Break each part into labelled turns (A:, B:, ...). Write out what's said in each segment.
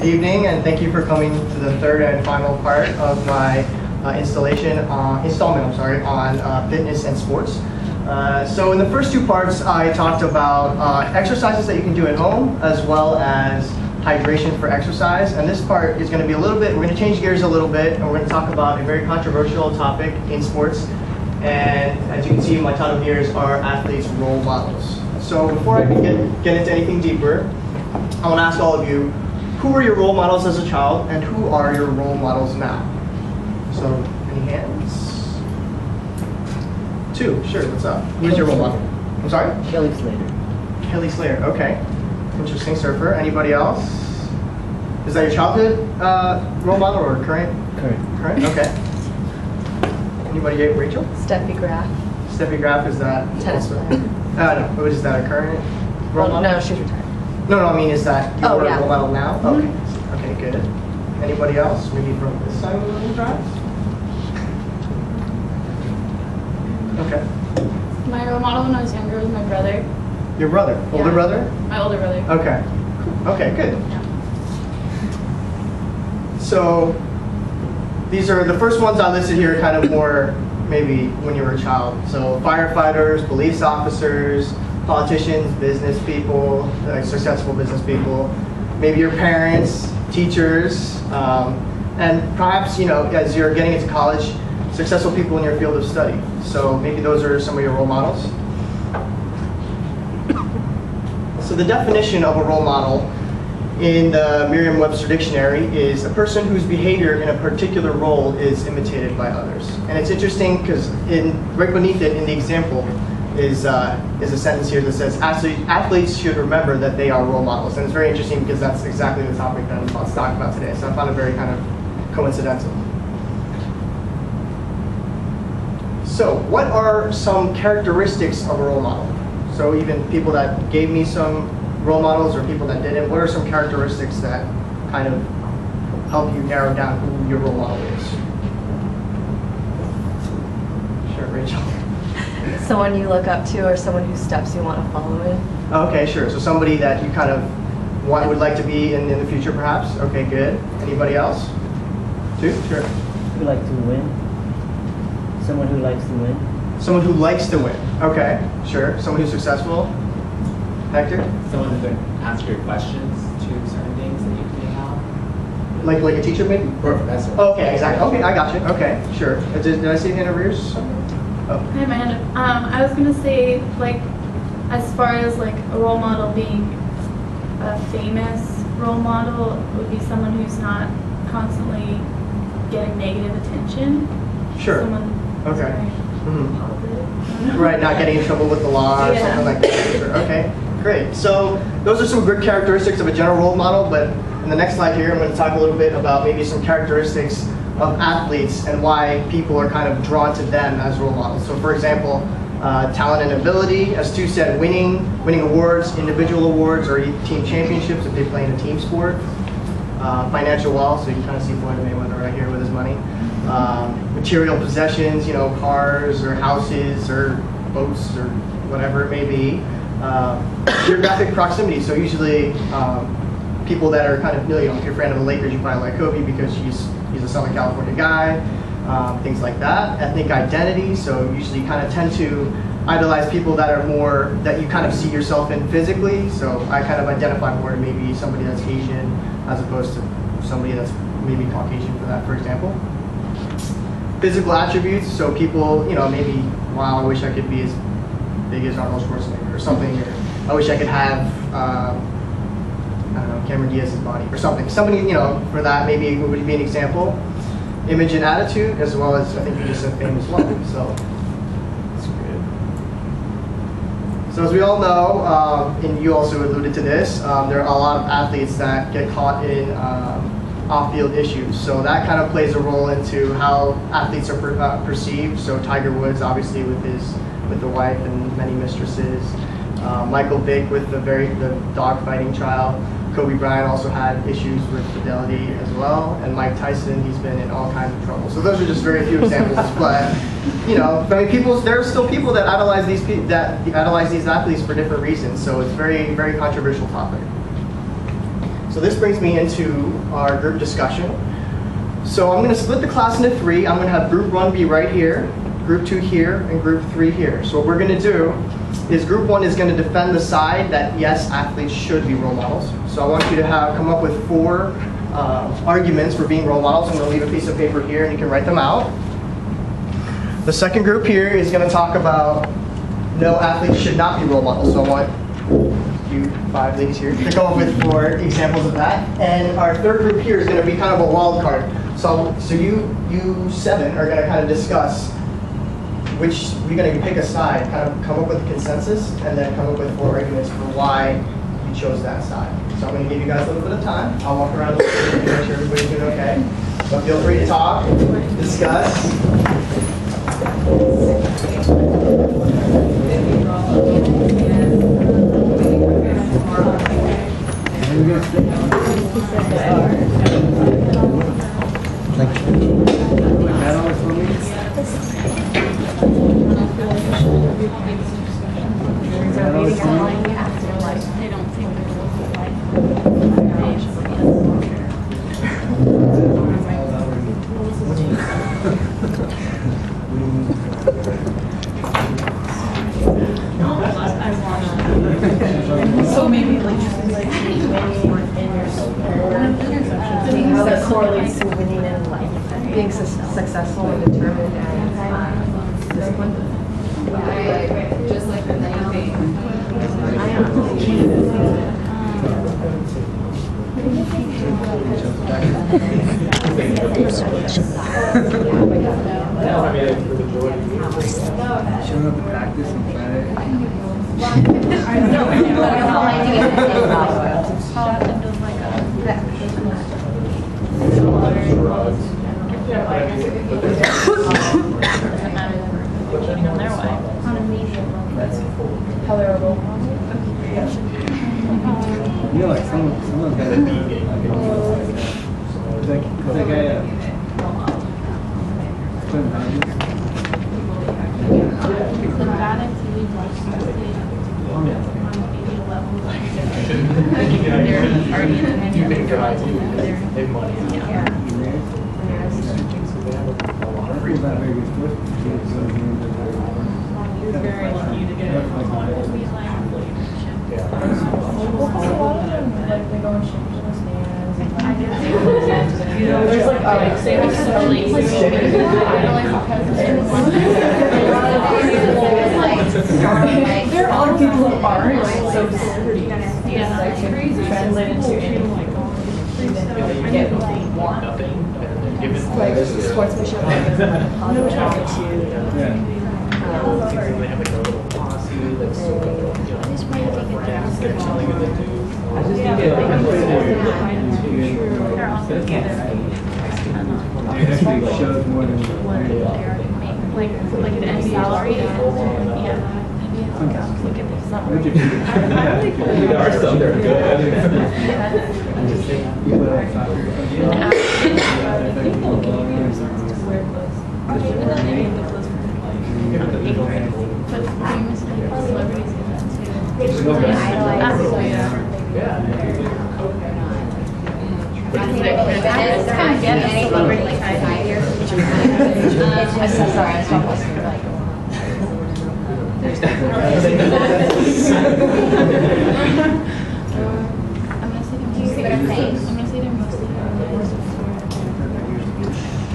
A: evening, and thank you for coming to the third and final part of my installment on fitness and sports. So in the first two parts, I talked about exercises that you can do at home, as well as hydration for exercise. And this part is going to be we're going to change gears a little bit, and we're going to talk about a very controversial topic in sports. And as you can see, my title here is Are Athletes Role Models? So before I get into anything deeper, I want to ask all of you, who were your role models as a child, and who are your role models now? So, any hands? Two, sure, what's up? Who's your role model? I'm sorry?
B: Kelly Slater.
A: Kelly Slater, okay. Interesting surfer. Anybody else? Is that your childhood role model or current? Current, okay. Anybody, Rachel?
C: Steffi Graf.
A: Steffi Graf, is that?
C: Tennis player.
A: No, is that a current role model?
C: No, she's retired.
A: No, I mean, is that your
C: yeah.
A: role model now?
C: Mm-hmm.
A: Okay, good. Anybody else? Maybe from this side of the tracks? Okay.
D: My role model when I was younger was my brother.
A: Your brother? Older
D: Yeah.
A: brother?
D: My older brother.
A: Okay. Okay, good.
D: Yeah.
A: So, these are the first ones I listed here, kind of more maybe when you were a child. So, firefighters, police officers, politicians, business people, successful business people, maybe your parents, teachers, and perhaps, as you're getting into college, successful people in your field of study. So maybe those are some of your role models. So the definition of a role model in the Merriam-Webster dictionary is a person whose behavior in a particular role is imitated by others. And it's interesting because right beneath it in the example is a sentence here that says athletes should remember that they are role models. And it's very interesting because that's exactly the topic that I'm about to talk about today. So I found it very kind of coincidental. So what are some characteristics of a role model? So even people that gave me some role models or people that didn't, what are some characteristics that kind of help you narrow down who your role model is? Sure, Rachel.
C: Someone you look up to or someone whose steps you want to follow in.
A: Okay, sure. So somebody that you kind of would like to be in the future, perhaps? Okay, good. Anybody else? Two? Sure.
B: Who like to win? Someone who likes to win.
A: Someone who likes to win. Okay, sure. Someone who's successful. Hector?
E: Someone who can answer your questions to certain things that you may have.
A: Like a teacher, maybe?
E: Or a professor.
A: Okay, exactly. Okay, I got you. Okay, sure. Did I see the hand over yours? Oh.
D: I had my hand up. I was gonna say, like, as far as like a role model being a famous role model would be someone who's not constantly getting negative attention.
A: Sure.
D: Someone who's
A: Okay.
D: very
A: Mhm.
D: positive.
A: Right, not getting in trouble with the law or
D: Yeah.
A: something like that. Sure. Okay, great. So those are some good characteristics of a general role model, but in the next slide here, I'm going to talk a little bit about maybe some characteristics of athletes and why people are kind of drawn to them as role models. So for example, talent and ability, as Stu said, winning awards, individual awards, or team championships if they play in a team sport. Financial wealth, so you can kind of see Floyd Mayweather right here with his money. Material possessions, cars or houses or boats or whatever it may be. Geographic proximity, so usually people that are kind of, if you're a fan of the Lakers, you probably like Kobe because he's a Southern California guy, things like that. Ethnic identity, so usually you kind of tend to idolize people that are more, that you kind of see yourself in physically, so I kind of identify more to maybe somebody that's Asian as opposed to somebody that's maybe Caucasian for example. Physical attributes, so people, maybe, wow, I wish I could be as big as Arnold Schwarzenegger or something, or I wish I could have, I don't know, Cameron Diaz's body or something. Somebody, for that maybe would be an example. Image and attitude, as well as, I think you just said fame as well, so that's good. So as we all know, and you also alluded to this, there are a lot of athletes that get caught in off-field issues. So that kind of plays a role into how athletes are perceived. So Tiger Woods, obviously, with the wife and many mistresses. Michael Vick with the dog fighting trial. Kobe Bryant also had issues with fidelity as well. And Mike Tyson, he's been in all kinds of trouble. So those are just very few examples. But there are still people that idolize these athletes for different reasons. So it's very, very controversial topic. So this brings me into our group discussion. So I'm going to split the class into 3. I'm going to have group 1 be right here, group 2 here, and group 3 here. So what we're going to do is group 1 is going to defend the side that yes, athletes should be role models. So I want you to come up with 4 arguments for being role models. I'm going to leave a piece of paper here and you can write them out. The second group here is going to talk about no, athletes should not be role models. So I want you 5 ladies here to come up with 4 examples of that. And our third group here is going to be kind of a wild card. So you 7 are going to kind of discuss which we're going to pick a side, kind of come up with a consensus, and then come up with 4 arguments for why you chose that side. So I'm going to give you guys a little bit of time. I'll walk around a little bit to make sure everybody's doing okay. So feel free to talk, discuss.
C: So maybe like how that correlates to winning and like being successful and determined and disciplined.
F: Just like the thing.
G: Showing up to practice on Friday. You know, like someone's got to be like, that guy, Clinton Hodges.
C: There's like there are other people who aren't, so yeah, celebrities translate into anything. Get what they want. Like sportsmanship, no attitude.
E: They have like a little posse that's so they're telling you to do. I just think
G: It shows more than
D: like an end salary. Yeah.
E: There are some that are good.
D: But famous people, celebrities in that too.
F: It's kind of any celebrity like 5 years. I'm so sorry, I stopped listening.
D: I'm gonna say they're mostly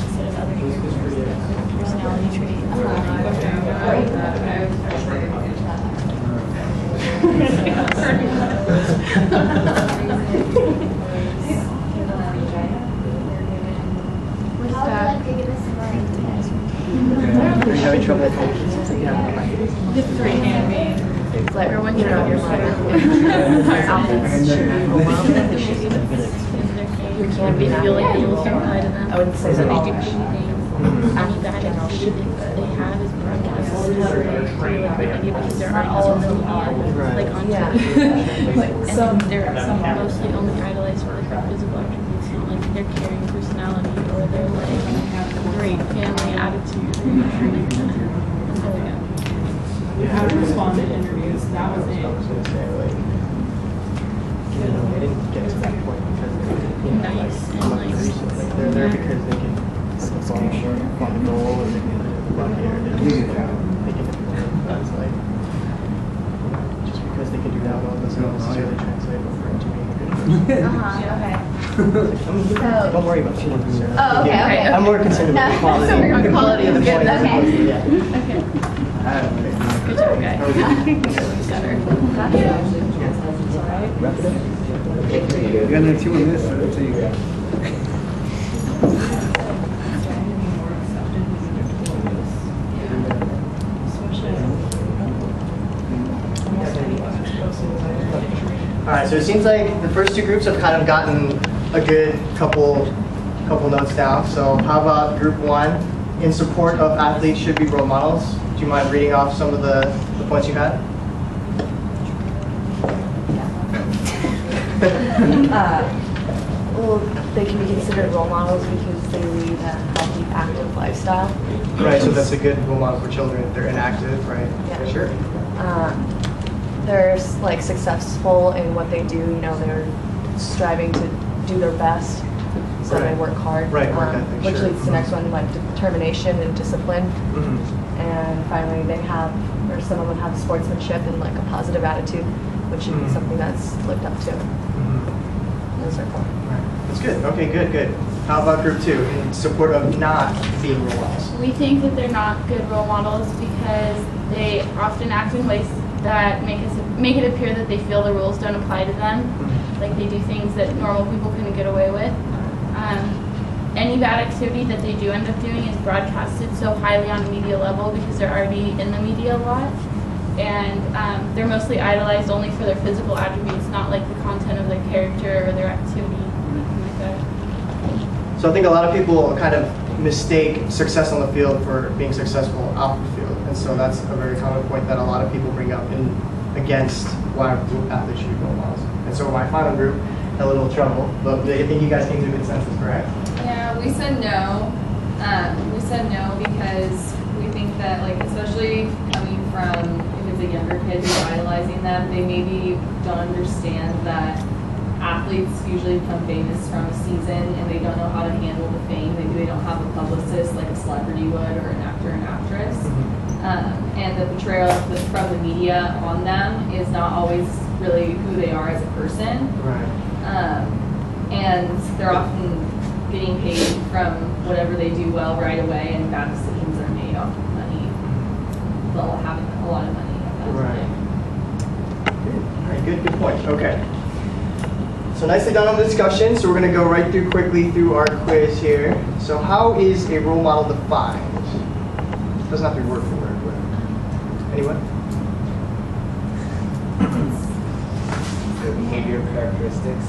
D: instead of other personality
A: You're having trouble with
D: The 3 anime. It's like everyone you know your life. You can't be feel like you will apply to them.
C: I wouldn't say that all.
D: They have is broadcast because there aren't all of them like on TV. And they're mostly only idolized for like their physical attributes, not like their caring personality or their like great family attitude.
H: How to respond to interviews, that was it.
A: they didn't get to that point because they,
D: Nice and
A: like,
D: like
A: like they're there because they can on the goal or they can run here. They can that's like just because they can do that well doesn't necessarily translate over into being a good person.
F: Okay.
A: Don't worry about it.
F: Oh, okay, okay.
A: I'm more concerned about the quality,
F: So we're
A: the quality of the point. as
F: Okay.
A: opposed to- yeah.
D: Good job, guys.
G: You got another 2 on this, so you got.
A: All right, so it seems like the first 2 groups have kind of gotten a good couple notes down. So how about group 1? In support of athletes should be role models. Do you mind reading off some of the points you had?
C: Well, they can be considered role models because they lead a healthy, active lifestyle.
A: Right, so that's a good role model for children if they're inactive, right?
C: Yeah.
A: Sure.
C: They're like successful in what they do. You know, they're striving to do their best, so
A: Right.
C: they work hard.
A: Right, work ethic,
C: which
A: sure.
C: leads to the next one, like determination and discipline.
A: Mm-hmm.
C: And finally, they have, or some of them have sportsmanship and like a positive attitude, which should be
A: Mhm.
C: something that's looked up to.
A: Mm-hmm.
C: Those are cool.
A: Right. That's good. Okay, good. How about group 2? In support of not being role models.
D: We think that they're not good role models because they often act in ways that make it appear that they feel the rules don't apply to them. Like they do things that normal people couldn't get away with. Any bad activity that they do end up doing is broadcasted so highly on a media level because they're already in the media a lot. And they're mostly idolized only for their physical attributes, not like the content of their character or their activity, anything like that.
A: So I think a lot of people kind of mistake success on the field for being successful off the field. And so that's a very common point that a lot of people bring up against why athletes should be role models. And so my final group had a little trouble, but I think you guys came to a consensus, correct?
H: Yeah, we said no. We said no because we think that, like, especially coming from, if it's a younger kid who's idolizing them, they maybe don't understand that athletes usually become famous from a season and they don't know how to handle the fame. Maybe they don't have a publicist like a celebrity would or an actor and actress. And the portrayal from the media on them is not always really who they are as a person.
A: Right.
H: And they're often getting paid from whatever they do well right away, and bad decisions are made off of money. They'll have a lot of money at that
A: Right.
H: time.
A: All right, good point. Okay. So nicely done on the discussion. So we're going to go right through quickly through our quiz here. So how is a role model defined? It doesn't have to be word for word, but anyone?
I: Their behavior characteristics.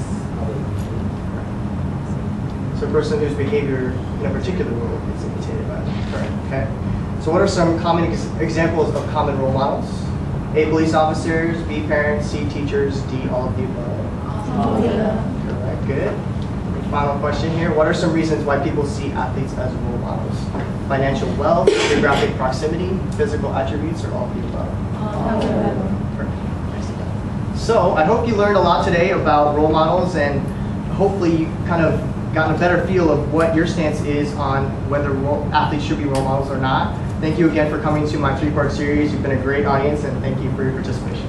A: So a person whose behavior in a particular role is imitated by them. Correct. Okay. So what are some common examples of common role models? A, police officers, B, parents, C, teachers, D, all of the above. Correct. Good. Final question here. What are some reasons why people see athletes as role models? Financial wealth, geographic proximity, physical attributes, or all of the above? Perfect. So I hope you learned a lot today about role models, and hopefully you kind of gotten a better feel of what your stance is on whether athletes should be role models or not. Thank you again for coming to my 3-part series. You've been a great audience, and thank you for your participation.